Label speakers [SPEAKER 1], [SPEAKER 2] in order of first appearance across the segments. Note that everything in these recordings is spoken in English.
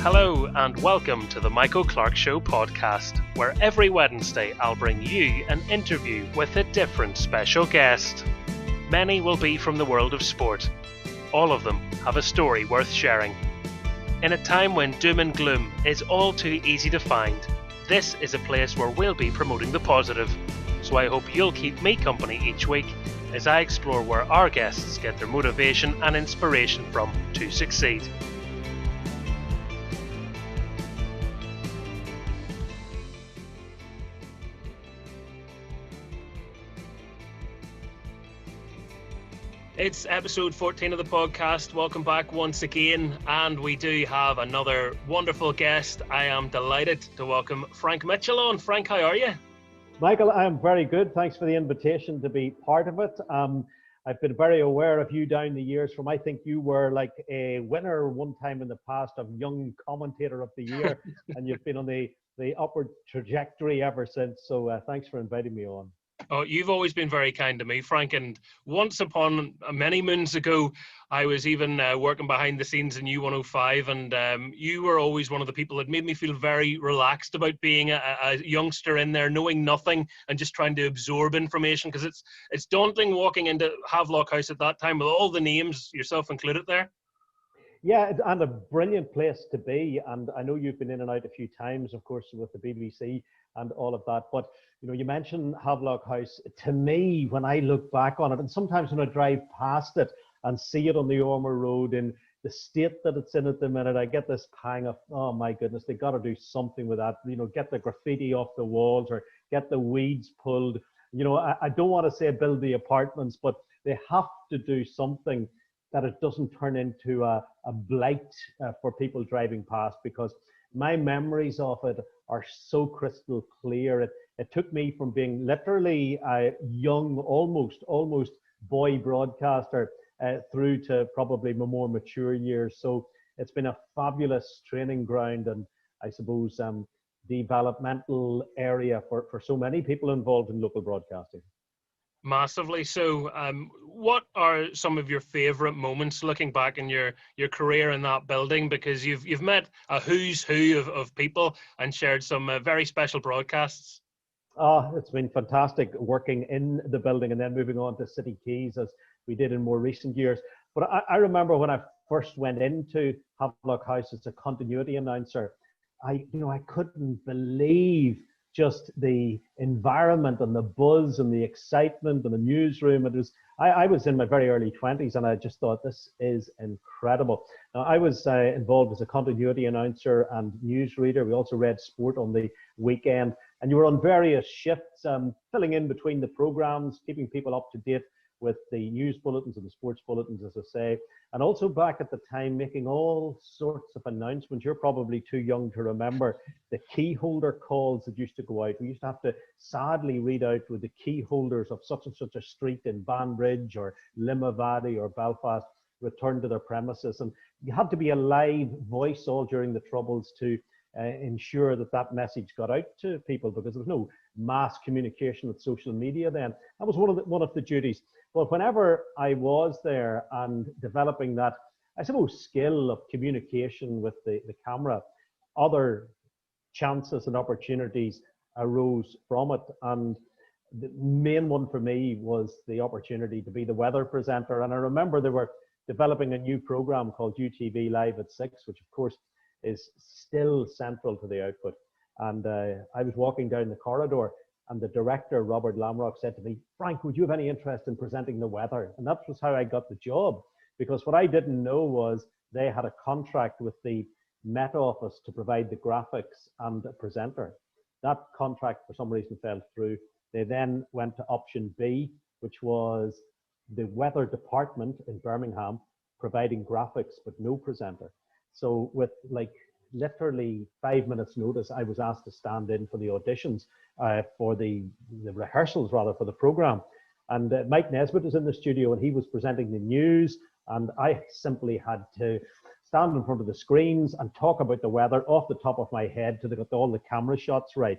[SPEAKER 1] Hello and welcome to the Michael Clark Show podcast, where every Wednesday I'll bring you an interview with a different special guest. Many will be from the world of sport. All of them have a story worth sharing. In a time when doom and gloom is all too easy to find, this is a place where we'll be promoting the positive. So I hope you'll keep me company each week as I explore where our guests get their motivation and inspiration from to succeed. It's episode 14 of the podcast. Welcome back once again, and we do have another wonderful guest. I am delighted to welcome Frank Mitchell on. Frank, how are you?
[SPEAKER 2] Michael, I'm very good. Thanks for the invitation to be part of it. I've been very aware of you down the years from, I think you were like a winner one time in the past of Young Commentator of the Year, and you've been on the upward trajectory ever since. So thanks for inviting me on.
[SPEAKER 1] Oh, you've always been very kind to me, Frank. And once upon many moons ago, I was even working behind the scenes in U105, and you were always one of the people that made me feel very relaxed about being a youngster in there, knowing nothing and just trying to absorb information, because it's daunting walking into Havelock House at that time with all the names, yourself included, there.
[SPEAKER 2] Yeah, and a brilliant place to be. And I know you've been in and out a few times, of course, with the BBC and all of that. But, you know, you mentioned Havelock House. To me, when I look back on it, and sometimes when I drive past it and see it on the Ormer Road in the state that it's in at the minute, I get this pang of, oh my goodness, they got to do something with that. You know, get the graffiti off the walls or get the weeds pulled. You know, I don't want to say build the apartments, but they have to do something that it doesn't turn into a blight for people driving past, because my memories of it are so crystal clear. It took me from being literally a young, almost boy broadcaster through to probably my more mature years. So it's been a fabulous training ground, and I suppose developmental area for so many people involved in local broadcasting.
[SPEAKER 1] Massively so. What are some of your favourite moments looking back in your career in that building? Because you've met a who's who of people and shared some very special broadcasts.
[SPEAKER 2] Oh, it's been fantastic working in the building and then moving on to City Keys as we did in more recent years. But I remember when I first went into Havelock House as a continuity announcer, I couldn't believe just the environment and the buzz and the excitement and the newsroom. I was in my very early 20s, and I just thought, this is incredible. Now, I was involved as a continuity announcer and newsreader. We also read sport on the weekend, and you were on various shifts, filling in between the programs, keeping people up to date with the news bulletins and the sports bulletins, as I say, and also back at the time making all sorts of announcements. You're probably too young to remember the key holder calls that used to go out. We used to have to sadly read out with the key holders of such and such a street in Banbridge or Limavady or Belfast return to their premises, and you had to be a live voice all during the Troubles to ensure that message got out to people, because there was no mass communication with social media then. That was one of the duties. But whenever I was there and developing that, I suppose, skill of communication with the camera, other chances and opportunities arose from it. And the main one for me was the opportunity to be the weather presenter. And I remember they were developing a new program called UTV Live at 6, which of course is still central to the output. And I was walking down the corridor, and the director, Robert Lamrock, said to me, "Frank, would you have any interest in presenting the weather?" And that was how I got the job, because what I didn't know was they had a contract with the Met Office to provide the graphics and a presenter. That contract, for some reason, fell through. They then went to option B, which was the weather department in Birmingham providing graphics but no presenter. So with literally 5 minutes notice, I was asked to stand in for the auditions, for the rehearsals rather, for the program. And Mike Nesbitt was in the studio, and he was presenting the news, and I simply had to stand in front of the screens and talk about the weather off the top of my head to get all the camera shots right.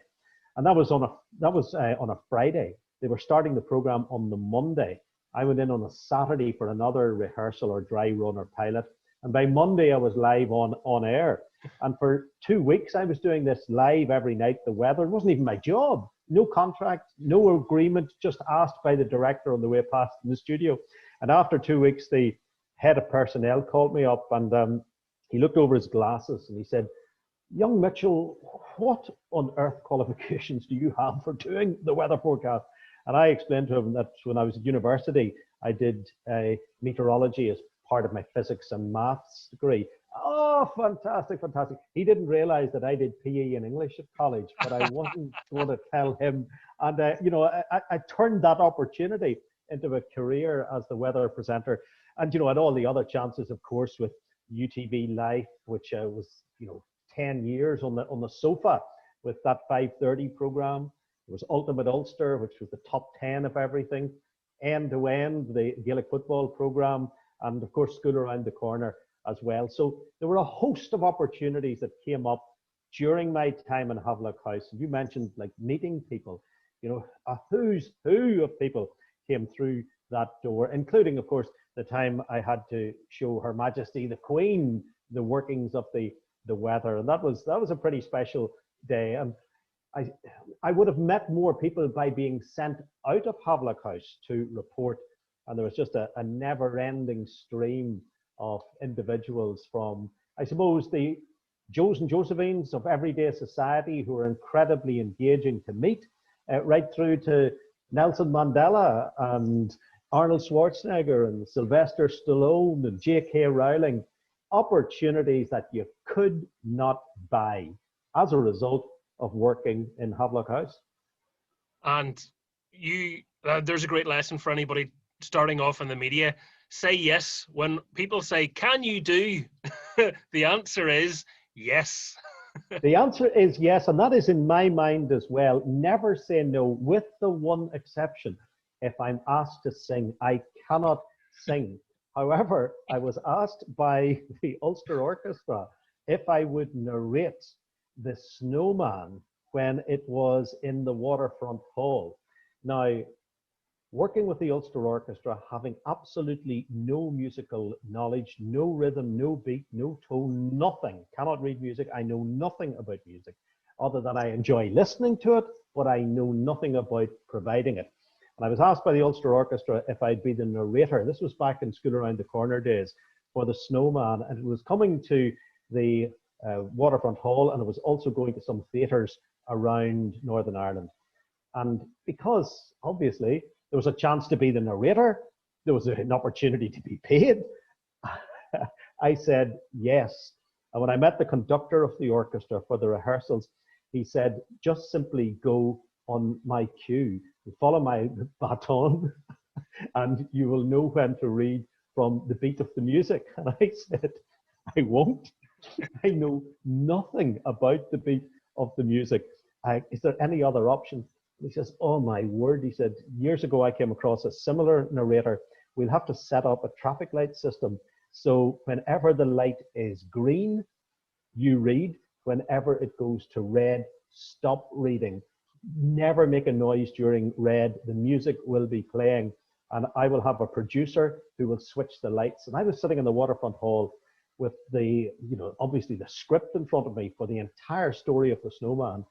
[SPEAKER 2] And that was on a Friday. They were starting the program on the Monday. I went in on a Saturday for another rehearsal or dry run or pilot, And by Monday, I was live on air. And for 2 weeks, I was doing this live every night. The weather, it wasn't even my job. No contract, no agreement, just asked by the director on the way past in the studio. And after 2 weeks, the head of personnel called me up, and he looked over his glasses and he said, "Young Mitchell, what on earth qualifications do you have for doing the weather forecast?" And I explained to him that when I was at university, I did meteorology as part of my physics and maths degree. Oh, fantastic, fantastic. He didn't realize that I did PE in English at college, but I wasn't going to tell him. And, I turned that opportunity into a career as the weather presenter. And, and all the other chances, of course, with UTV Life, which was, 10 years on the sofa with that 5:30 program. There was Ultimate Ulster, which was the top 10 of everything. End to End, the Gaelic football program, and of course, School Around the Corner as well. So there were a host of opportunities that came up during my time in Havelock House. You mentioned like meeting people, a who's who of people came through that door, including, of course, the time I had to show Her Majesty the Queen the workings of the weather, and that was a pretty special day. And I would have met more people by being sent out of Havelock House to report, and there was just a never-ending stream of individuals from, I suppose, the Joes and Josephines of everyday society who are incredibly engaging to meet, right through to Nelson Mandela and Arnold Schwarzenegger and Sylvester Stallone and J.K. Rowling. Opportunities that you could not buy as a result of working in Havelock House. And
[SPEAKER 1] there's a great lesson for anybody starting off in the media. Say yes. When people say, "Can you do?" the answer is yes.
[SPEAKER 2] The answer is yes, and that is in my mind as well. Never say no, with the one exception. If I'm asked to sing, I cannot sing. However, I was asked by the Ulster Orchestra if I would narrate the Snowman when it was in the Waterfront Hall. Now, working with the Ulster Orchestra, having absolutely no musical knowledge, no rhythm, no beat, no tone, nothing, cannot read music, I know nothing about music, other than I enjoy listening to it, but I know nothing about providing it. And I was asked by the Ulster Orchestra if I'd be the narrator. This was back in School Around the Corner days for the Snowman, and it was coming to the Waterfront Hall, and it was also going to some theatres around Northern Ireland. And because, obviously, there was a chance to be the narrator, there was an opportunity to be paid, I said yes. And when I met the conductor of the orchestra for the rehearsals, he said, "Just simply go on my cue, follow my baton, and you will know when to read from the beat of the music." And I said, "I won't. I know nothing about the beat of the music. Is there any other option?" He says, "Oh my word," he said, "years ago I came across a similar narrator. We'll have to set up a traffic light system. So whenever the light is green, you read. Whenever it goes to red, stop reading. Never make a noise during red. The music will be playing, and I will have a producer who will switch the lights." And I was sitting in the Waterfront Hall with the, obviously the script in front of me for the entire story of the Snowman,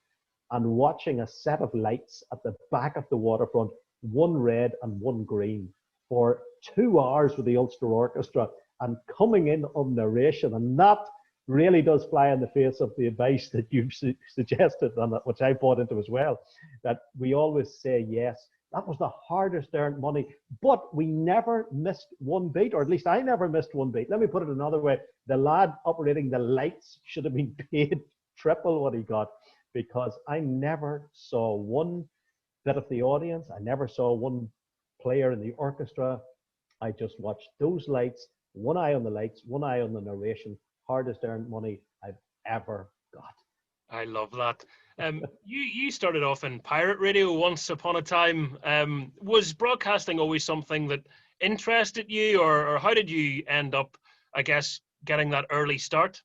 [SPEAKER 2] and watching a set of lights at the back of the waterfront, one red and one green, for 2 hours with the Ulster Orchestra, and coming in on narration. And that really does fly in the face of the advice that you've suggested, and which I bought into as well, that we always say yes. That was the hardest earned money, but we never missed one beat, or at least I never missed one beat. Let me put it another way. The lad operating the lights should have been paid triple what he got, because I never saw one bit of the audience. I never saw one player in the orchestra. I just watched those lights, one eye on the lights, one eye on the narration. Hardest earned money I've ever got.
[SPEAKER 1] I love that. You started off in pirate radio once upon a time. Was broadcasting always something that interested you, or how did you end up, I guess, getting that early start?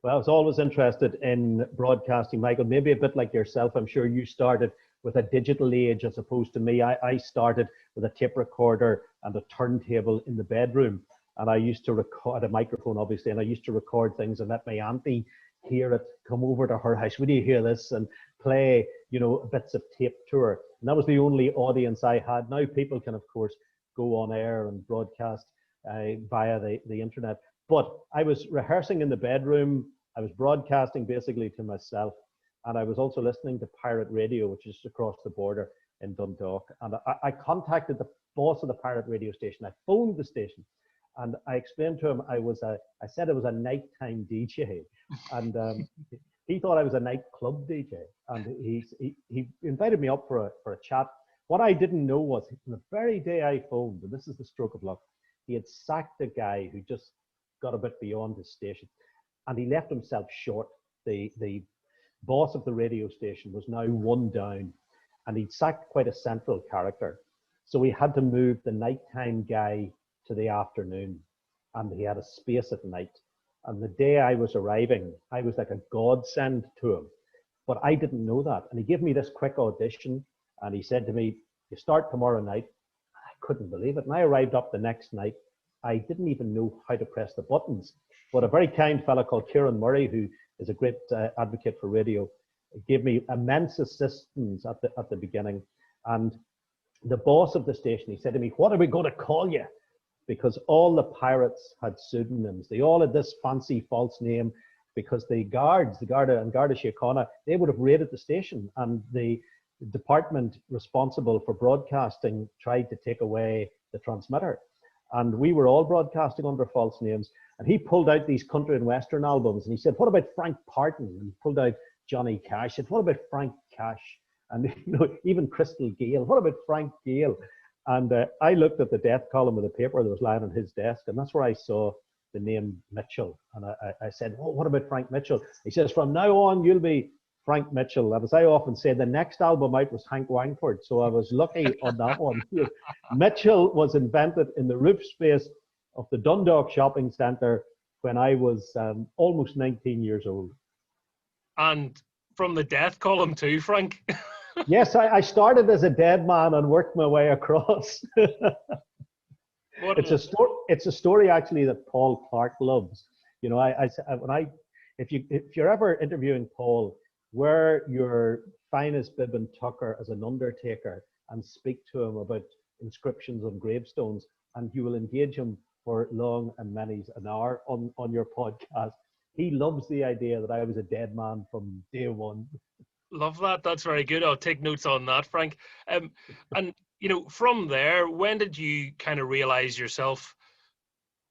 [SPEAKER 2] Well, I was always interested in broadcasting, Michael, maybe a bit like yourself. I'm sure you started with a digital age as opposed to me. I started with a tape recorder and a turntable in the bedroom. And I used to record a microphone, obviously, and I used to record things and let my auntie hear it, come over to her house, will you hear this, and play, bits of tape to her. And that was the only audience I had. Now people can, of course, go on air and broadcast via the internet. But I was rehearsing in the bedroom. I was broadcasting basically to myself. And I was also listening to pirate radio, which is across the border in Dundalk. And I contacted the boss of the pirate radio station. I phoned the station and I explained to him I said I was a nighttime DJ. And he thought I was a nightclub DJ. And he invited me up for a chat. What I didn't know was the very day I phoned, and this is the stroke of luck, he had sacked a guy who just got a bit beyond his station. And he left himself short. The boss of the radio station was now one down, and he'd sacked quite a central character. So he had to move the nighttime guy to the afternoon, and he had a space at night. And the day I was arriving, I was like a godsend to him. But I didn't know that. And he gave me this quick audition, and he said to me, you start tomorrow night. I couldn't believe it. And I arrived up the next night. I didn't even know how to press the buttons. But a very kind fellow called Kieran Murray, who is a great advocate for radio, gave me immense assistance at the beginning. And the boss of the station, he said to me, what are we going to call you? Because all the pirates had pseudonyms. They all had this fancy false name, because the guards, the Garda and Garda Síochána, they would have raided the station, and the department responsible for broadcasting tried to take away the transmitter. And we were all broadcasting under false names. And he pulled out these country and western albums, and he said, what about Frank Parton? And he pulled out Johnny Cash. He said, what about Frank Cash? And even Crystal Gale. What about Frank Gale? And I looked at the death column of the paper that was lying on his desk, and that's where I saw the name Mitchell. And I said, oh, what about Frank Mitchell? He says, from now on, you'll be Frank Mitchell. And as I often say, the next album out was Hank Wangford. So I was lucky on that one. Mitchell was invented in the roof space of the Dundalk Shopping Centre when I was almost 19 years old. And
[SPEAKER 1] from the death column too, Frank?
[SPEAKER 2] Yes, I started as a dead man and worked my way across. It's a story actually that Paul Clark loves. If you're ever interviewing Paul, wear your finest bib and tucker as an undertaker and speak to him about inscriptions on gravestones, and you will engage him for long and many's an hour on your podcast. He loves the idea that I was a dead man from day one.
[SPEAKER 1] Love that. That's very good. I'll take notes on that, Frank. And from there, when did you kind of realize yourself,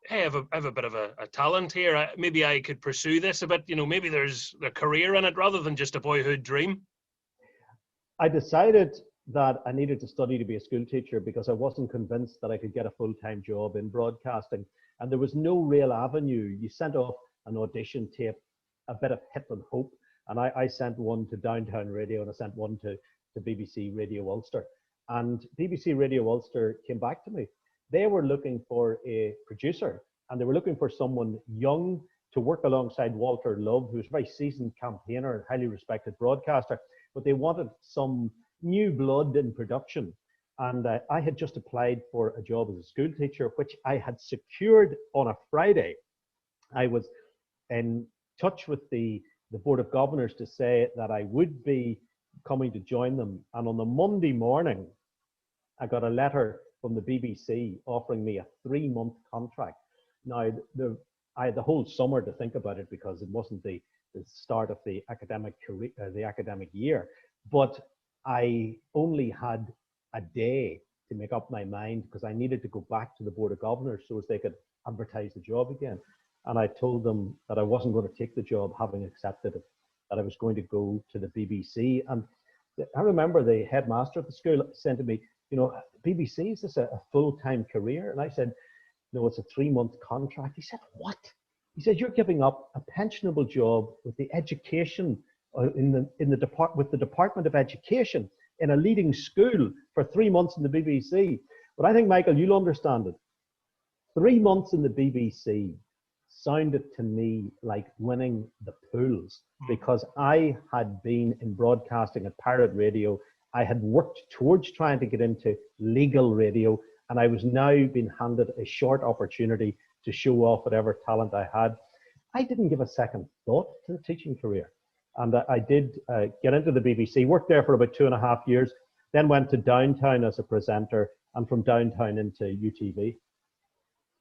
[SPEAKER 1] hey, I have a bit of a talent here. Maybe I could pursue this a bit. Maybe there's a career in it rather than just a boyhood dream.
[SPEAKER 2] I decided that I needed to study to be a school teacher because I wasn't convinced that I could get a full-time job in broadcasting. And there was no real avenue. You sent off an audition tape, a bit of hit and hope. And I sent one to Downtown Radio, and I sent one to BBC Radio Ulster. And BBC Radio Ulster came back to me. They were looking for a producer, and they were looking for someone young to work alongside Walter Love, who's a very seasoned campaigner and highly respected broadcaster. But they wanted some new blood in production. And I had just applied for a job as a school teacher, which I had secured on a Friday. I was in touch with the Board of Governors to say that I would be coming to join them. And on the Monday morning, I got a letter from the BBC offering me a 3-month contract. Now, I had the whole summer to think about it because it wasn't the start of the academic career, the academic year. But I only had a day to make up my mind because I needed to go back to the Board of Governors so as they could advertise the job again. And I told them that I wasn't going to take the job having accepted it, that I was going to go to the BBC. And I remember the headmaster at the school said to me, BBC, is this a full-time career? And I said, no, it's a 3-month contract. He said, what? He said, you're giving up a pensionable job with the education with the Department of Education in a leading school for 3 months in the BBC. But I think, Michael, you'll understand it. 3 months in the BBC sounded to me like winning the pools because I had been in broadcasting at pirate radio. I had worked towards trying to get into legal radio, and I was now being handed a short opportunity to show off whatever talent I had. I didn't give a second thought to the teaching career. And I did get into the BBC, worked there for about 2.5 years, then went to Downtown as a presenter, and from Downtown into UTV.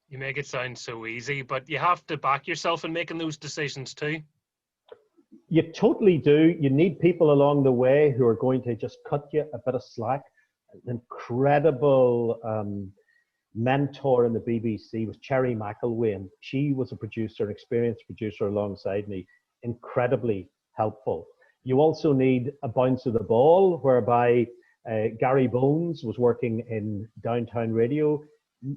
[SPEAKER 1] You make it sound so easy, but you have to back yourself in making those decisions too.
[SPEAKER 2] You totally do. You need people along the way who are going to just cut you a bit of slack. An incredible mentor in the BBC was Cherry McElwain, and she was a producer, an experienced producer alongside me, incredibly helpful. You also need a bounce of the ball, whereby Gary Bones was working in Downtown Radio,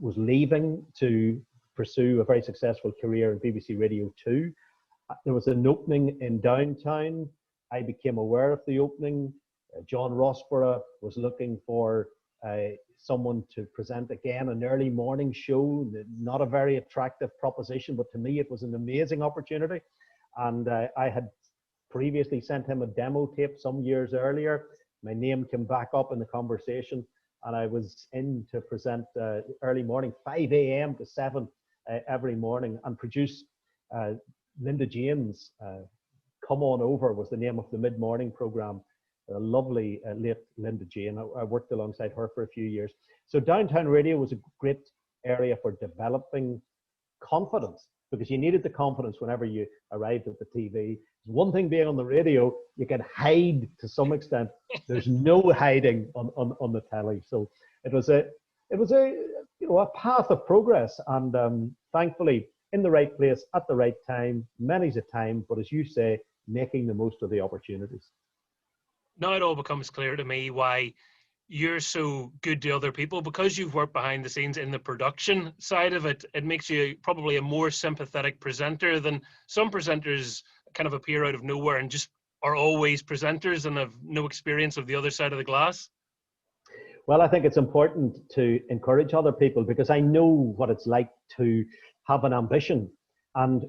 [SPEAKER 2] was leaving to pursue a very successful career in BBC Radio 2. There was an opening in Downtown. I became aware of the opening. John Rossborough was looking for someone to present again an early morning show. Not a very attractive proposition, but to me it was an amazing opportunity. And I had previously sent him a demo tape some years earlier. My name came back up in the conversation, and I was in to present early morning, 5 a.m. to 7 every morning, and produce Linda James. Come On Over was the name of the mid-morning program. A lovely late Linda Jane. I worked alongside her for a few years. So Downtown Radio was a great area for developing confidence, because you needed the confidence whenever you arrived at the TV. One thing being on the radio, you can hide to some extent. There's no hiding on the telly. So it was a path of progress, and thankfully in the right place at the right time, many's a time, but as you say, making the most of the opportunities.
[SPEAKER 1] Now it all becomes clear to me why you're so good to other people, because you've worked behind the scenes in the production side of it. It makes you probably a more sympathetic presenter than some presenters kind of appear out of nowhere and just are always presenters and have no experience of the other side of the glass.
[SPEAKER 2] Well, I think it's important to encourage other people, because I know what it's like to have an ambition. And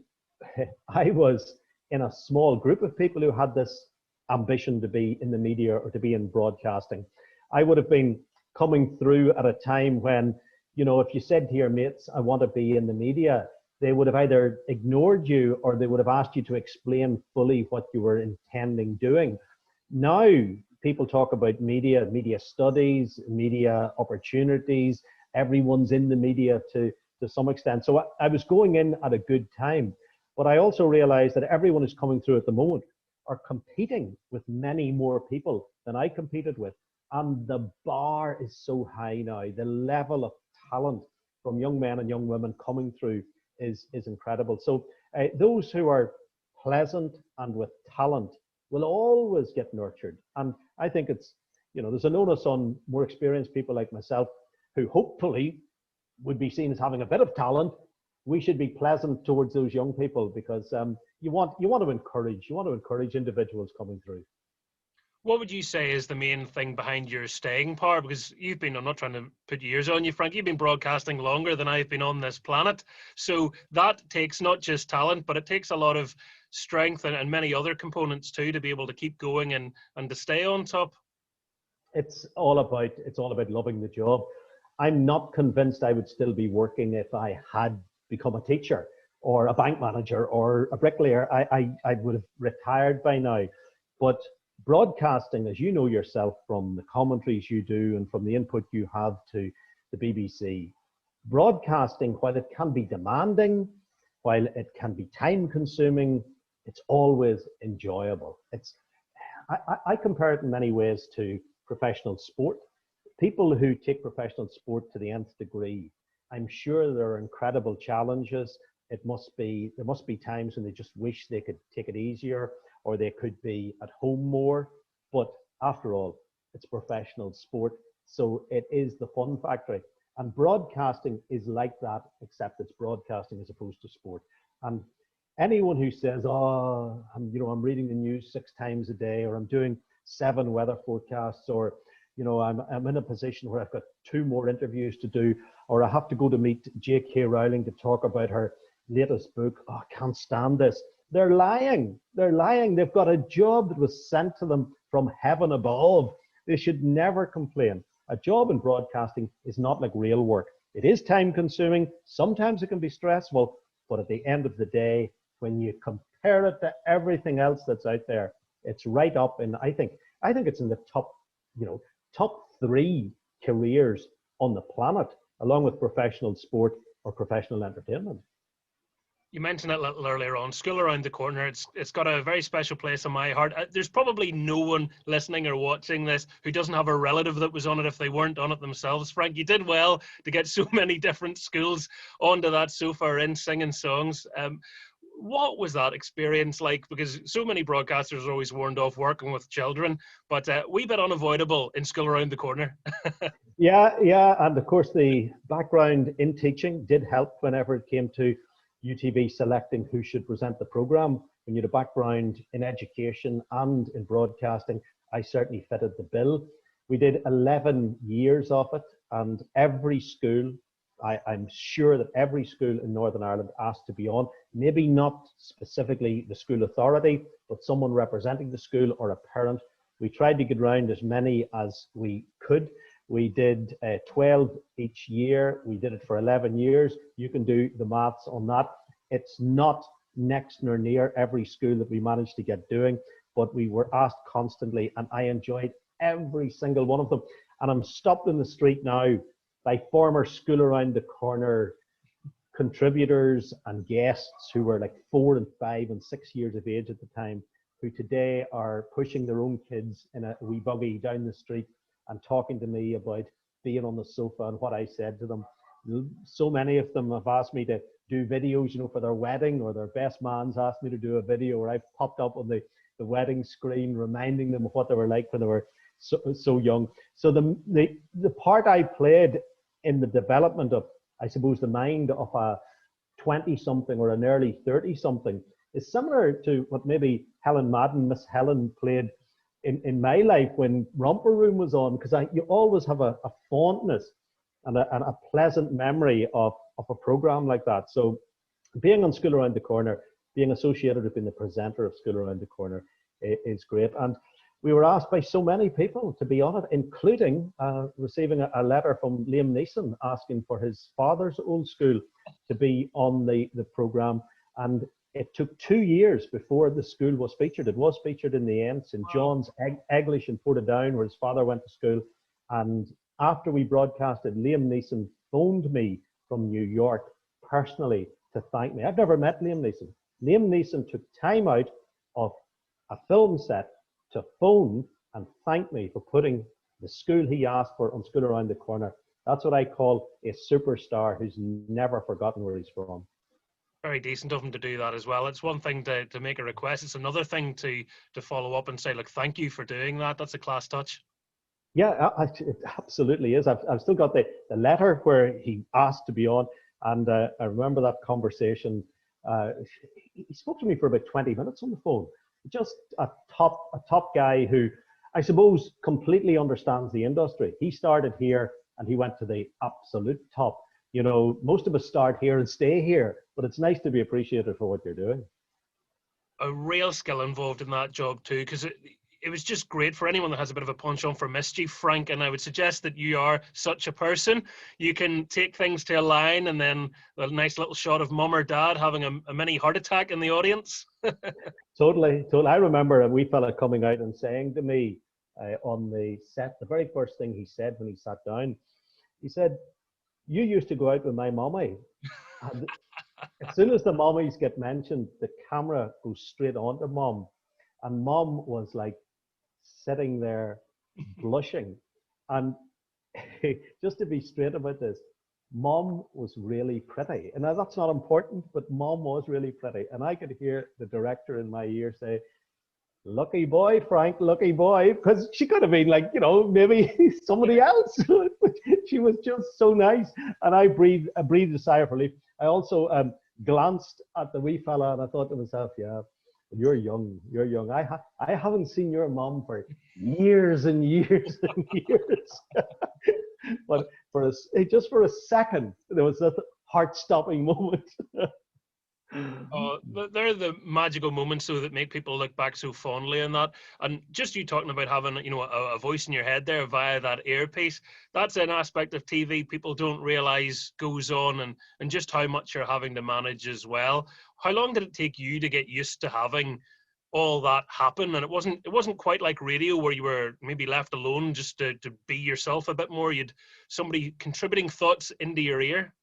[SPEAKER 2] I was in a small group of people who had this ambition to be in the media or to be in broadcasting. I would have been coming through at a time when, if you said to your mates, I want to be in the media, they would have either ignored you or they would have asked you to explain fully what you were intending doing. Now, people talk about media studies, media opportunities. Everyone's in the media to some extent. So I was going in at a good time. But I also realized that everyone who's coming through at the moment are competing with many more people than I competed with. And the bar is so high now. The level of talent from young men and young women coming through is incredible. So those who are pleasant and with talent will always get nurtured. And I think it's, there's an onus on more experienced people like myself, who hopefully would be seen as having a bit of talent. We should be pleasant towards those young people, because you want to encourage individuals coming through.
[SPEAKER 1] What would you say is the main thing behind your staying power? Because I'm not trying to put years on you, Frank, you've been broadcasting longer than I've been on this planet. So that takes not just talent, but it takes a lot of strength and many other components too, to be able to keep going and to stay on top.
[SPEAKER 2] It's all about loving the job. I'm not convinced I would still be working if I had become a teacher or a bank manager or a bricklayer. I would have retired by now. But broadcasting, as you know yourself from the commentaries you do and from the input you have to the BBC, broadcasting, while it can be demanding, while it can be time consuming, it's always enjoyable. I compare it in many ways to professional sport. People who take professional sport to the nth degree, I'm sure there are incredible challenges. There must be times when they just wish they could take it easier, or they could be at home more. But after all, it's professional sport, so it is the fun factory. And broadcasting is like that, except it's broadcasting as opposed to sport. And anyone who says, I'm reading the news 6 times a day, or I'm doing 7 weather forecasts, or I'm in a position where I've got 2 more interviews to do, or I have to go to meet J.K. Rowling to talk about her latest book. Oh, I can't stand this. They're lying. They've got a job that was sent to them from heaven above. They should never complain. A job in broadcasting is not like real work. It is time consuming. Sometimes it can be stressful, but at the end of the day, when you compare it to everything else that's out there, it's right up. And I think it's in the top, top 3 careers on the planet, along with professional sport or professional entertainment.
[SPEAKER 1] You mentioned it a little earlier on, school around the corner. It's got a very special place in my heart. There's probably no one listening or watching this who doesn't have a relative that was on it if they weren't on it themselves. Frank, you did well to get so many different schools onto that sofa or in singing songs. What was that experience like? Because so many broadcasters are always warned off working with children, but a wee bit unavoidable in school around the corner.
[SPEAKER 2] Yeah, and of course the background in teaching did help whenever it came to UTV selecting who should present the programme. When you had a background in education and in broadcasting, I certainly fitted the bill. We did 11 years of it, and every school, I'm sure that every school in Northern Ireland asked to be on, maybe not specifically the school authority, but someone representing the school or a parent. We tried to get around as many as we could. We did 12 each year. We did it for 11 years. You can do the maths on that. It's not next nor near every school that we managed to get doing, but we were asked constantly, and I enjoyed every single one of them. And I'm stopped in the street now by former school around the corner contributors and guests who were like 4 and 5 and 6 years of age at the time, who today are pushing their own kids in a wee buggy down the street and talking to me about being on the sofa and what I said to them. So many of them have asked me to do videos, for their wedding, or their best man's asked me to do a video where I've popped up on the wedding screen, reminding them of what they were like when they were so young. So the part I played in the development of, I suppose, the mind of a 20-something or an early 30-something is similar to what maybe Helen Madden, Miss Helen, played in my life when Romper Room was on, because you always have a fondness and a pleasant memory of a program like that. So being on School Around the Corner, being associated with being the presenter of School Around the Corner is great. And we were asked by so many people to be on it, including receiving a letter from Liam Neeson asking for his father's old school to be on the program. And it took 2 years before the school was featured. It was featured in the end, St. John's, Eglish in Portadown, where his father went to school. And after we broadcasted, Liam Neeson phoned me from New York personally to thank me. I've never met Liam Neeson. Liam Neeson took time out of a film set to phone and thank me for putting the school he asked for on School Around the Corner. That's what I call a superstar who's never forgotten where he's from.
[SPEAKER 1] Very decent of him to do that as well. It's one thing to make a request. It's another thing to follow up and say, look, thank you for doing that. That's a class touch.
[SPEAKER 2] Yeah, it absolutely is. I've still got the letter where he asked to be on, and I remember that conversation. He spoke to me for about 20 minutes on the phone. Just a top guy who, I suppose, completely understands the industry. He started here and he went to the absolute top. Most of us start here and stay here, but it's nice to be appreciated for what you're doing.
[SPEAKER 1] A real skill involved in that job too, because it was just great for anyone that has a bit of a penchant for mischief, Frank, and I would suggest that you are such a person. You can take things to a line and then a nice little shot of mum or dad having a mini heart attack in the audience.
[SPEAKER 2] Totally. I remember a wee fella coming out and saying to me on the set, the very first thing he said when he sat down, he said, "You used to go out with my mommy." And as soon as the mommies get mentioned, the camera goes straight on to mom. And mom was like sitting there blushing. And just to be straight about this, mom was really pretty. And now that's not important, but mom was really pretty. And I could hear the director in my ear say, "Lucky boy, Frank, lucky boy," because she could have been like, maybe somebody else. She was just so nice. And I breathed a sigh of relief. I also glanced at the wee fella and I thought to myself, yeah, you're young. I haven't seen your mom for years and years and years. But just for a second, there was that heart-stopping moment.
[SPEAKER 1] They're the magical moments, though, that make people look back so fondly on that. And just you talking about having, a voice in your head there via that earpiece, that's an aspect of TV people don't realize goes on, and just how much you're having to manage as well. How long did it take you to get used to having all that happen? And it wasn't quite like radio where you were maybe left alone just to be yourself a bit more. You'd somebody contributing thoughts into your ear.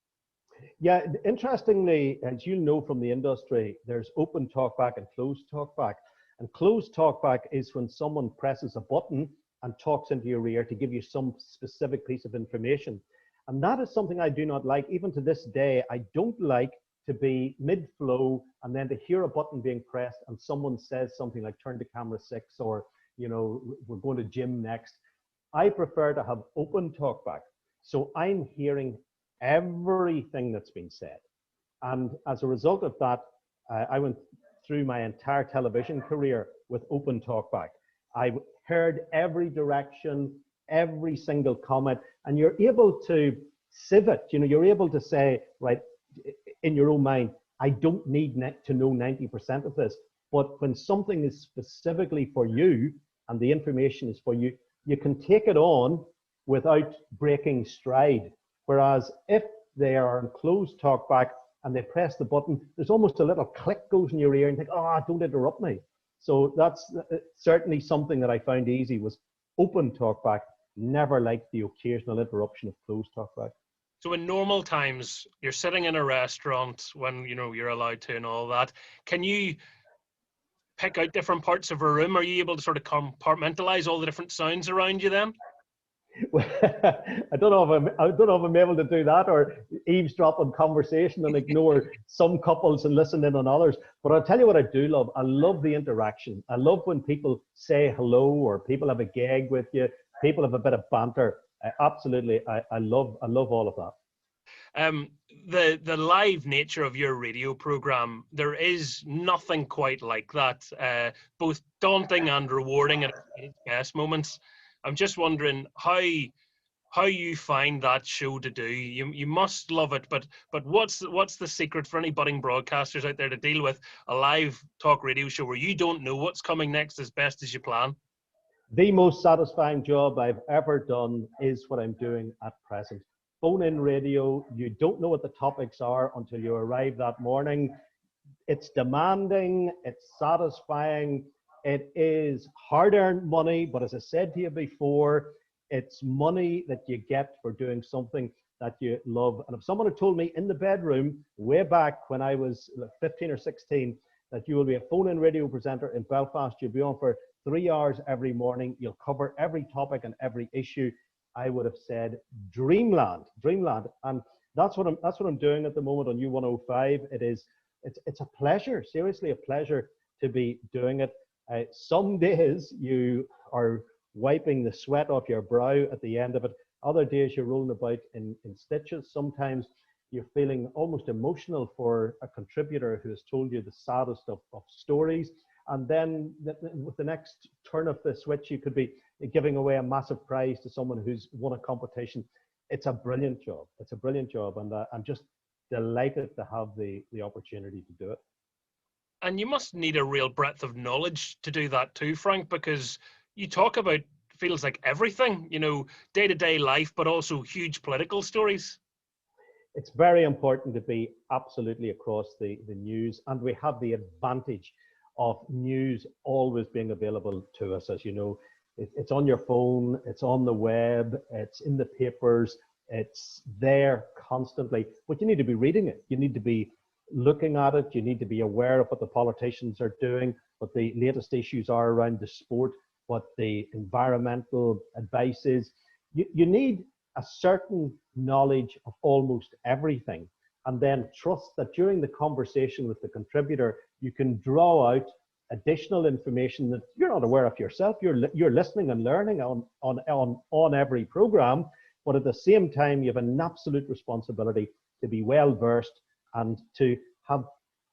[SPEAKER 2] Yeah, interestingly, as you know from the industry, there's open talkback and closed talkback. And closed talkback is when someone presses a button and talks into your ear to give you some specific piece of information. And that is something I do not like. Even to this day, I don't like to be mid-flow and then to hear a button being pressed and someone says something like turn to camera 6 or, we're going to gym next. I prefer to have open talkback. So I'm hearing everything that's been said. And as a result of that, I went through my entire television career with open talkback. I heard every direction, every single comment, and you're able to sieve it. You're able to say, right, in your own mind, I don't need to know 90% of this. But when something is specifically for you and the information is for you, you can take it on without breaking stride. Whereas if they are in closed talkback and they press the button, there's almost a little click goes in your ear and you think, oh, don't interrupt me. So that's certainly something that I found easy was open talkback, never liked the occasional interruption of closed talkback.
[SPEAKER 1] So in normal times, you're sitting in a restaurant when, you're allowed to and all that. Can you pick out different parts of a room? Are you able to sort of compartmentalize all the different sounds around you then?
[SPEAKER 2] Well, I don't know if I'm able to do that or eavesdrop on conversation and ignore some couples and listen in on others. But I'll tell you what I do love. I love the interaction. I love when people say hello or people have a gag with you, people have a bit of banter. Absolutely, I love all of that.
[SPEAKER 1] The live nature of your radio program, there is nothing quite like that. Both daunting and rewarding at its best moments. I'm just wondering how you find that show to do. You must love it, but what's the secret for any budding broadcasters out there to deal with a live talk radio show where you don't know what's coming next as best as you plan?
[SPEAKER 2] The most satisfying job I've ever done is what I'm doing at present. Phone-in radio, you don't know what the topics are until you arrive that morning. It's demanding, it's satisfying, it is hard-earned money, but as I said to you before, it's money that you get for doing something that you love. And if someone had told me in the bedroom way back when I was 15 or 16 that you will be a phone-in radio presenter in Belfast, you'll be on for 3 hours every morning, you'll cover every topic and every issue, I would have said dreamland. And that's what I'm doing at the moment on U105. It's a pleasure, seriously a pleasure to be doing it. Some days you are wiping the sweat off your brow at the end of it. Other days you're rolling about in stitches. Sometimes you're feeling almost emotional for a contributor who has told you the saddest of stories. And then with the next turn of the switch, you could be giving away a massive prize to someone who's won a competition. It's a brilliant job. It's a brilliant job. And I'm just delighted to have the opportunity to do it.
[SPEAKER 1] And you must need a real breadth of knowledge to do that too, Frank, because you talk about feels like everything, day-to-day life, but also huge political stories.
[SPEAKER 2] It's very important to be absolutely across the news, and we have the advantage of news always being available to us. As you know, it's on your phone, it's on the web, it's in the papers, it's there constantly, but you need to be reading it. You need to be looking at it. You need to be aware of what the politicians are doing, what the latest issues are around the sport, what the environmental advice is. You need a certain knowledge of almost everything, and then trust that during the conversation with the contributor, you can draw out additional information that you're not aware of yourself. You're listening and learning on every program, but at the same time, you have an absolute responsibility to be well versed and to have,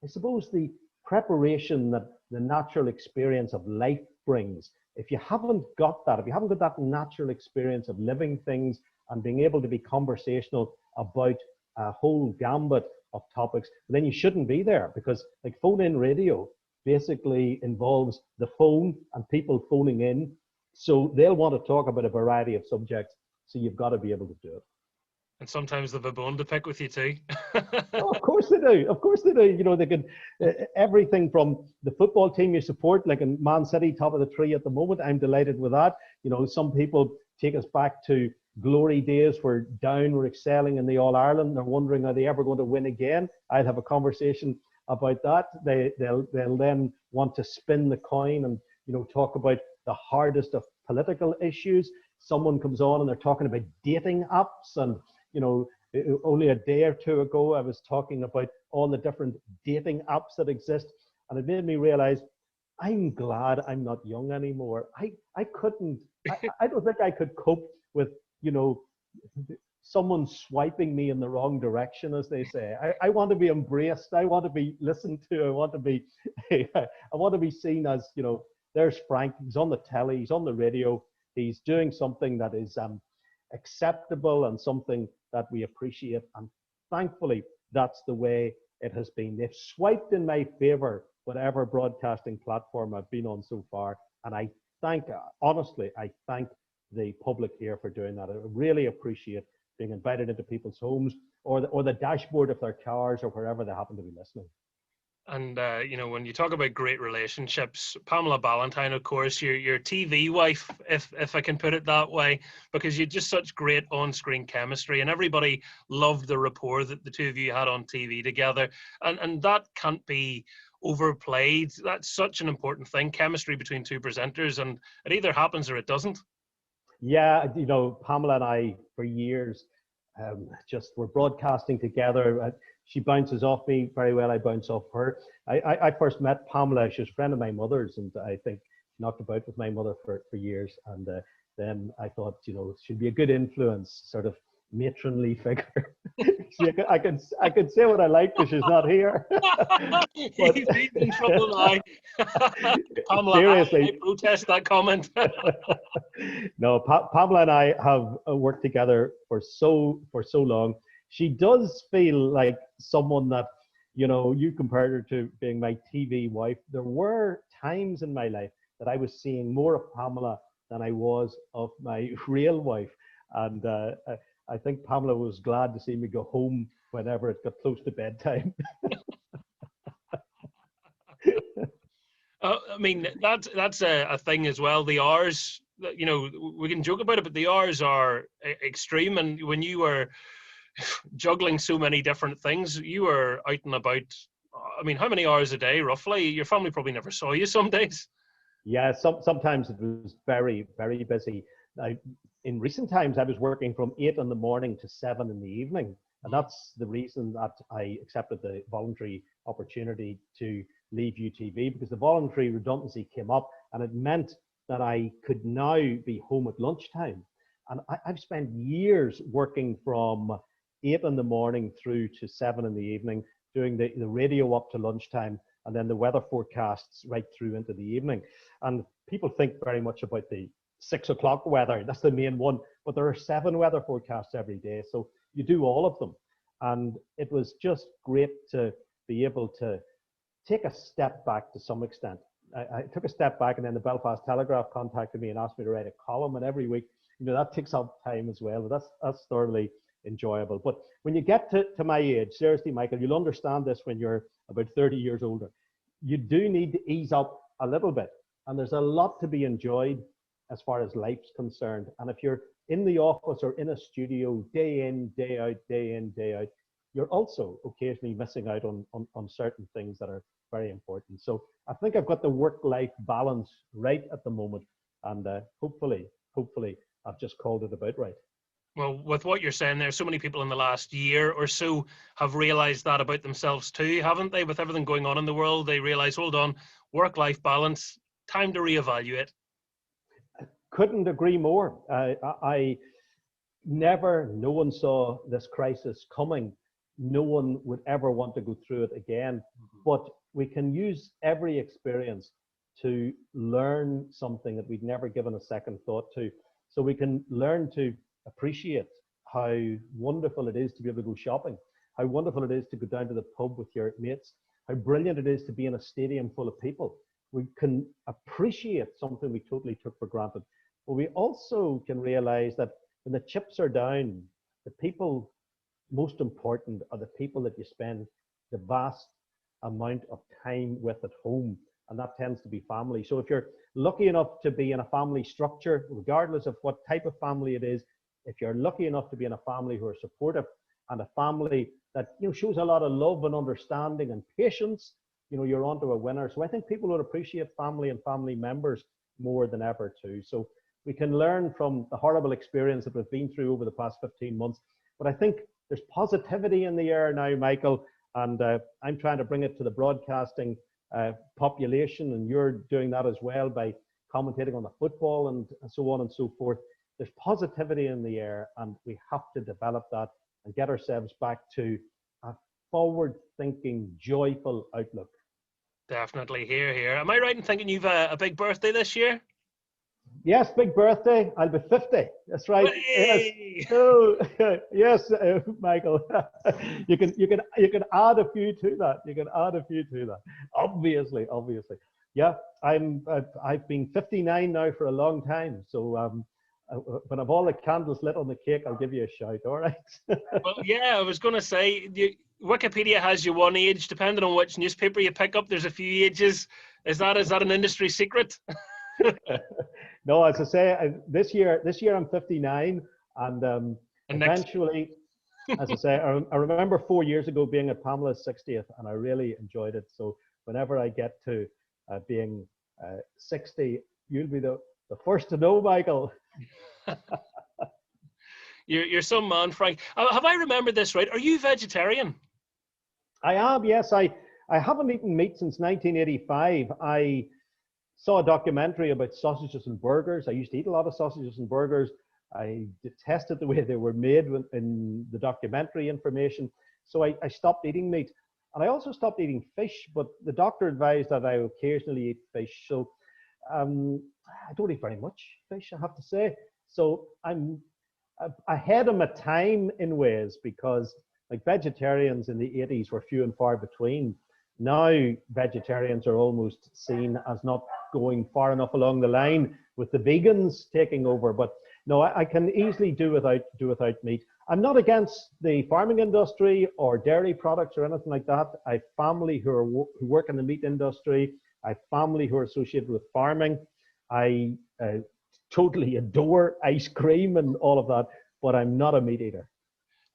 [SPEAKER 2] I suppose, the preparation that the natural experience of life brings. If you haven't got that, if you haven't got that natural experience of living things and being able to be conversational about a whole gambit of topics. But then you shouldn't be there, because like phone-in radio basically involves the phone and people phoning in. So they'll want to talk about a variety of subjects. So you've got to be able to do it.
[SPEAKER 1] And sometimes they've a bone to pick with you too.
[SPEAKER 2] Oh, of course they do. Of course they do. You know, they can everything from the football team you support, like in Man City, top of the tree at the moment. I'm delighted with that. You know, some people take us back to glory days where Down were excelling in the All Ireland. They're wondering, are they ever going to win again? I'll have a conversation about that. They'll then want to spin the coin and, you know, talk about the hardest of political issues. Someone comes on and they're talking about dating apps, and, you know, only a day or two ago, I was talking about all the different dating apps that exist, and it made me realize I'm glad I'm not young anymore. I couldn't, I don't think I could cope with, you know, someone swiping me in the wrong direction, as they say. I want to be embraced. I want to be listened to. I want to be, I want to be seen as, you know, there's Frank. He's on the telly. He's on the radio. He's doing something that is acceptable and something that we appreciate. And thankfully, that's the way it has been. They've swiped in my favor, whatever broadcasting platform I've been on so far. And I thank, honestly, I thank the public here for doing that. I really appreciate being invited into people's homes, or the dashboard of their cars, or wherever they happen to be listening.
[SPEAKER 1] And, you know, when you talk about great relationships, Pamela Ballantyne, of course, your TV wife, if I can put it that way, because you had just such great on-screen chemistry, and everybody loved the rapport that the two of you had on TV together. And that can't be overplayed. That's such an important thing, chemistry between two presenters, and it either happens or it doesn't.
[SPEAKER 2] Yeah, you know, Pamela and I, for years, just were broadcasting together. She bounces off me very well. I bounce off her. I first met Pamela. She was a friend of my mother's, and I think knocked about with my mother for years. And then I thought, you know, she'd be a good influence, sort of matronly figure. See, I can say what I like because she's not here.
[SPEAKER 1] He's in trouble now. Pamela, seriously, I protest that comment.
[SPEAKER 2] No, Pamela and I have worked together for so long. She does feel like someone that, you know, you compared her to being my TV wife. There were times in my life that I was seeing more of Pamela than I was of my real wife. And I think Pamela was glad to see me go home whenever it got close to bedtime.
[SPEAKER 1] I mean, that's a thing as well. The hours, you know, we can joke about it, but the hours are extreme. And when you were juggling so many different things, you were out and about. I mean, how many hours a day, roughly? Your family probably never saw you some days.
[SPEAKER 2] Yeah, sometimes it was very, very busy. In recent times, I was working from 8 in the morning to 7 in the evening. And that's the reason that I accepted the voluntary opportunity to leave UTV, because the voluntary redundancy came up, and it meant that I could now be home at lunchtime. And I've spent years working from 8 in the morning through to 7 in the evening, doing the radio up to lunchtime, and then the weather forecasts right through into the evening. And people think very much about the 6 o'clock weather. That's the main one. But there are 7 weather forecasts every day. So you do all of them. And it was just great to be able to take a step back to some extent. I took a step back, and then the Belfast Telegraph contacted me and asked me to write a column. And every week, you know, that takes up time as well. But that's thoroughly enjoyable. But when you get to my age, seriously, Michael, you'll understand this when you're about 30 years older. You do need to ease up a little bit. And there's a lot to be enjoyed as far as life's concerned. And if you're in the office or in a studio day in, day out, day in, day out, you're also occasionally missing out on certain things that are very important. So I think I've got the work-life balance right at the moment. And hopefully, I've just called it about right.
[SPEAKER 1] Well, with what you're saying there, so many people in the last year or so have realized that about themselves too, haven't they? With everything going on in the world, they realize, hold on, work-life balance, time to reevaluate.
[SPEAKER 2] Couldn't agree more. No one saw this crisis coming. No one would ever want to go through it again. But we can use every experience to learn something that we'd never given a second thought to. So we can learn to appreciate how wonderful it is to be able to go shopping, how wonderful it is to go down to the pub with your mates, how brilliant it is to be in a stadium full of people. We can appreciate something we totally took for granted. But we also can realize that when the chips are down, the people most important are the people that you spend the vast amount of time with at home, and that tends to be family. So if you're lucky enough to be in a family structure, regardless of what type of family it is, if you're lucky enough to be in a family who are supportive and a family that shows a lot of love and understanding and patience, you're onto a winner. So I think people would appreciate family and family members more than ever too. So we can learn from the horrible experience that we've been through over the past 15 months. But I think there's positivity in the air now, Michael, and I'm trying to bring it to the broadcasting population, and you're doing that as well by commentating on the football and so on and so forth. There's positivity in the air, and we have to develop that and get ourselves back to a forward-thinking, joyful outlook.
[SPEAKER 1] Definitely, here. Am I right in thinking you've a big birthday this year?
[SPEAKER 2] Yes, big birthday. I'll be 50. That's right.
[SPEAKER 1] Hey!
[SPEAKER 2] Yes. Oh, yes, Michael. You can add a few to that. You can add a few to that. Obviously. Yeah, I've been 59 now for a long time. So when I've all the candles lit on the cake, I'll give you a shout. All right.
[SPEAKER 1] Well, yeah, I was going to say, Wikipedia has you one age. Depending on which newspaper you pick up, there's a few ages. Is that an industry secret?
[SPEAKER 2] No, as I say, this year I'm 59, and eventually, as I say, I remember 4 years ago being at Pamela's 60th, and I really enjoyed it. So whenever I get to being 60, you'll be the first to know, Michael.
[SPEAKER 1] You're some man, Frank. Have I remembered this right? Are you vegetarian?
[SPEAKER 2] I am, yes. I haven't eaten meat since 1985. I saw a documentary about sausages and burgers. I used to eat a lot of sausages and burgers. I detested the way they were made in the documentary information. So I stopped eating meat. And I also stopped eating fish, but the doctor advised that I occasionally eat fish. So I don't eat very much fish, I have to say. So I'm ahead of my time in ways, because like vegetarians in the 80s were few and far between. Now vegetarians are almost seen as not going far enough along the line, with the vegans taking over. But no, I can easily do without meat. I'm not against the farming industry or dairy products or anything like that. I have family who work in the meat industry. I have family who are associated with farming. I totally adore ice cream and all of that, but I'm not a meat eater.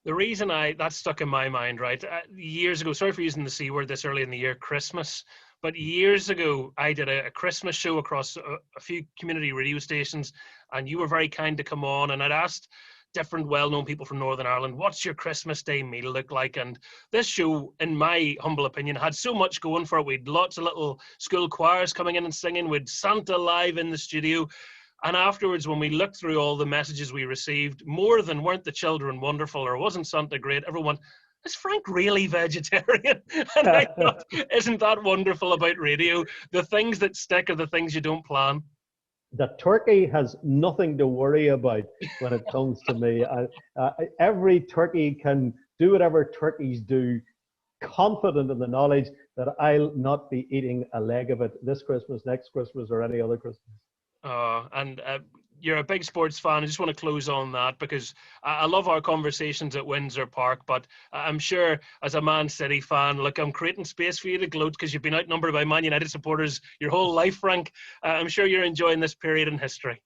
[SPEAKER 1] The reason that stuck in my mind, right, years ago, sorry for using the C word this early in the year, Christmas, but years ago, I did a Christmas show across a few community radio stations, and you were very kind to come on, and I'd asked different well-known people from Northern Ireland, what's your Christmas Day meal look like? And this show, in my humble opinion, had so much going for it. We'd lots of little school choirs coming in and singing, with Santa live in the studio. And afterwards, when we looked through all the messages we received, more than weren't the children wonderful or wasn't Santa great, everyone, is Frank really vegetarian? And I thought, isn't that wonderful about radio? The things that stick are the things you don't plan.
[SPEAKER 2] The turkey has nothing to worry about when it comes to me. Every turkey can do whatever turkeys do, confident in the knowledge that I'll not be eating a leg of it this Christmas, next Christmas, or any other Christmas.
[SPEAKER 1] And you're a big sports fan. I just want to close on that, because I love our conversations at Windsor Park, but I'm sure as a Man City fan, look, I'm creating space for you to gloat because you've been outnumbered by Man United supporters your whole life, Frank. I'm sure you're enjoying this period in history.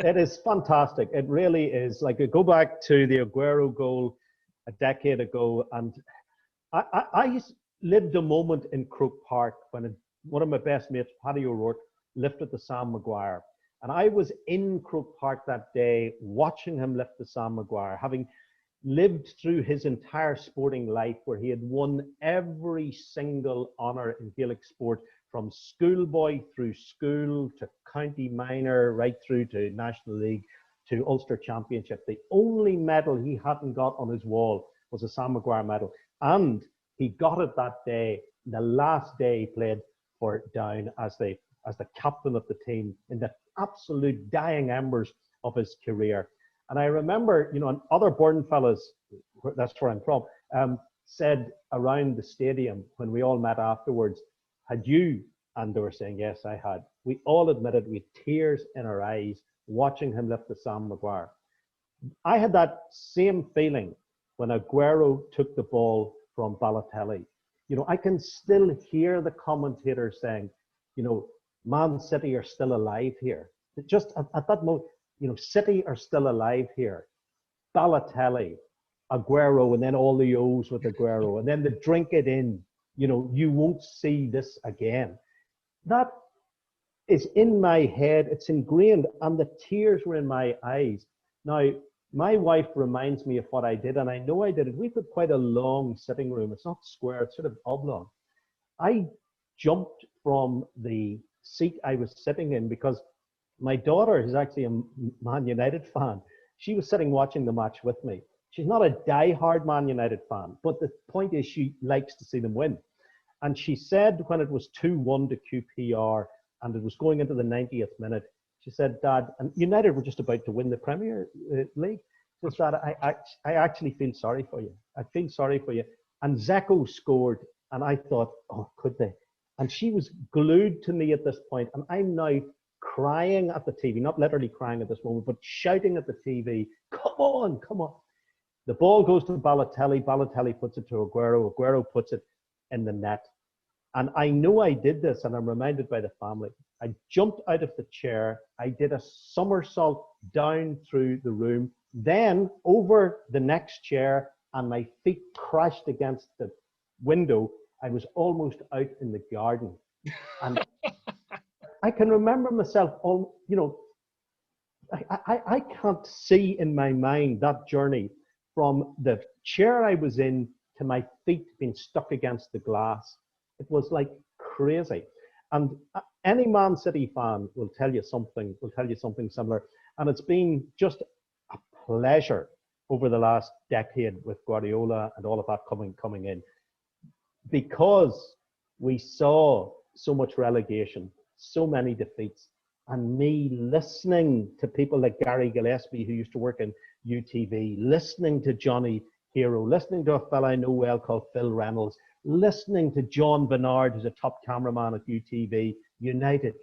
[SPEAKER 2] It is fantastic. It really is. Like, go back to the Aguero goal a decade ago, and I lived a moment in Croke Park when one of my best mates, Paddy O'Rourke, lifted the Sam Maguire. And I was in Croke Park that day watching him lift the Sam Maguire, having lived through his entire sporting life, where he had won every single honour in Gaelic sport, from schoolboy through school to county minor, right through to National League to Ulster Championship. The only medal he hadn't got on his wall was a Sam Maguire medal. And he got it that day, the last day he played for Down as the captain of the team, in the absolute dying embers of his career. And I remember, and other Burn fellas, that's where I'm from, said around the stadium when we all met afterwards, had you, and they were saying, yes, I had, we all admitted we had tears in our eyes watching him lift the Sam Maguire. I had that same feeling when Aguero took the ball from Balotelli. You know, I can still hear the commentators saying, you know, Man City are still alive here. Just at that moment, you know, City are still alive here. Balotelli, Aguero, and then all the O's with Aguero, and then the drink it in, you know, you won't see this again. That is in my head, it's ingrained, and the tears were in my eyes. Now, my wife reminds me of what I did, and I know I did it. We've got quite a long sitting room. It's not square, it's sort of oblong. I jumped from the seat I was sitting in because my daughter is actually a Man United fan. She was sitting watching the match with me. She's not a die-hard Man United fan, but the point is she likes to see them win. And she said when it was 2-1 to QPR and it was going into the 90th minute, she said, Dad, and United were just about to win the Premier League. She said, Dad, I actually feel sorry for you. I feel sorry for you. And Zeko scored, and I thought, oh, could they? And she was glued to me at this point, and I'm now crying at the TV, not literally crying at this moment, but shouting at the TV, come on, come on. The ball goes to Balotelli. Balotelli puts it to Aguero. Aguero puts it in the net. And I know I did this, and I'm reminded by the family. I jumped out of the chair. I did a somersault down through the room, then over the next chair, and my feet crashed against the window. I was almost out in the garden. And I can remember myself, you know, I can't see in my mind that journey from the chair I was in to my feet being stuck against the glass. It was like crazy. And any Man City fan will tell you something similar. And it's been just a pleasure over the last decade with Guardiola and all of that coming in, because we saw so much relegation, so many defeats, and me listening to people like Gary Gillespie, who used to work in UTV, listening to Johnny Hero, listening to a fella I know well called Phil Reynolds, listening to John Bernard, who's a top cameraman at UTV, United.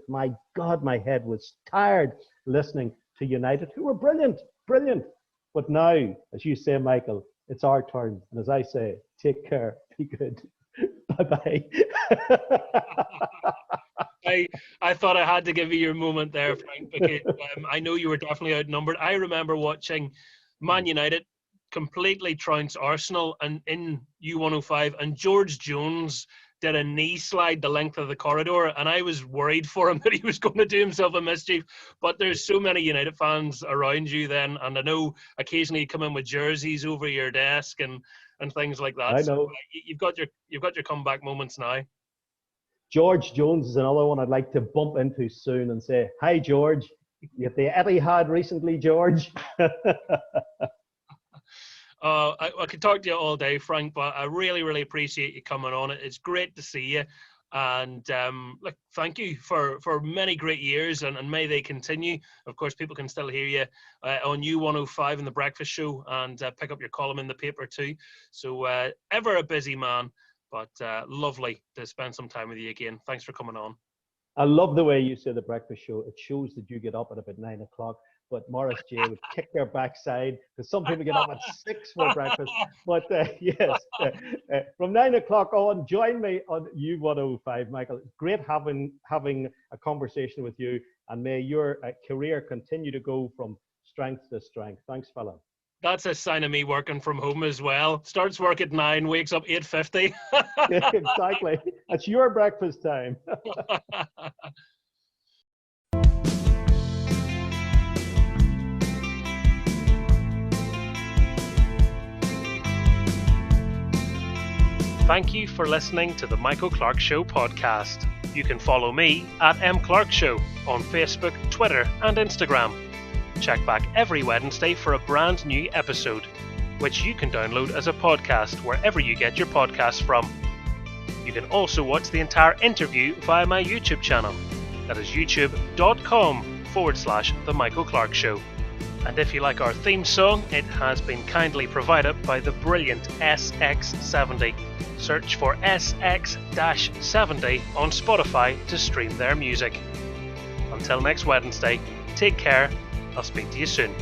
[SPEAKER 2] My God, my head was tired listening to United, who were brilliant. But now, as you say, Michael, it's our turn. And as I say, take care, be good. Bye-bye.
[SPEAKER 1] I thought I had to give you your moment there, Frank, because I know you were definitely outnumbered. I remember watching Man United completely trounce Arsenal and in U105, and George Jones did a knee slide the length of the corridor, and I was worried for him that he was going to do himself a mischief. But there's so many United fans around you then, and I know occasionally you come in with jerseys over your desk and things like that.
[SPEAKER 2] I know.
[SPEAKER 1] So you've got your comeback moments now.
[SPEAKER 2] George Jones is another one I'd like to bump into soon and say, hi, George. You at the Etihad recently, George?
[SPEAKER 1] I could talk to you all day, Frank, but I really, really appreciate you coming on. It's great to see you. And look, thank you for many great years, and may they continue. Of course, people can still hear you on U105 in the Breakfast Show, and pick up your column in the paper too. So ever a busy man, but lovely to spend some time with you again. Thanks for coming on.
[SPEAKER 2] I love the way you say the Breakfast Show. It shows that you get up at about 9 o'clock. But Morris J would kick their backside, because some people get up at 6 for breakfast. But yes, from 9 o'clock on, join me on U105, Michael. Great having a conversation with you, and may your career continue to go from strength to strength. Thanks, fella.
[SPEAKER 1] That's a sign of me working from home as well. Starts work at 9, wakes up 8:50.
[SPEAKER 2] Exactly. That's your breakfast time.
[SPEAKER 1] Thank you for listening to the Michael Clark Show podcast. You can follow me at mclarkshow on Facebook, Twitter and Instagram. Check back every Wednesday for a brand new episode, which you can download as a podcast wherever you get your podcasts from. You can also watch the entire interview via my YouTube channel. That is youtube.com/The Michael Clark Show. And if you like our theme song, it has been kindly provided by the brilliant SX70. Search for SX-70 on Spotify to stream their music. Until next Wednesday, take care. I'll speak to you soon.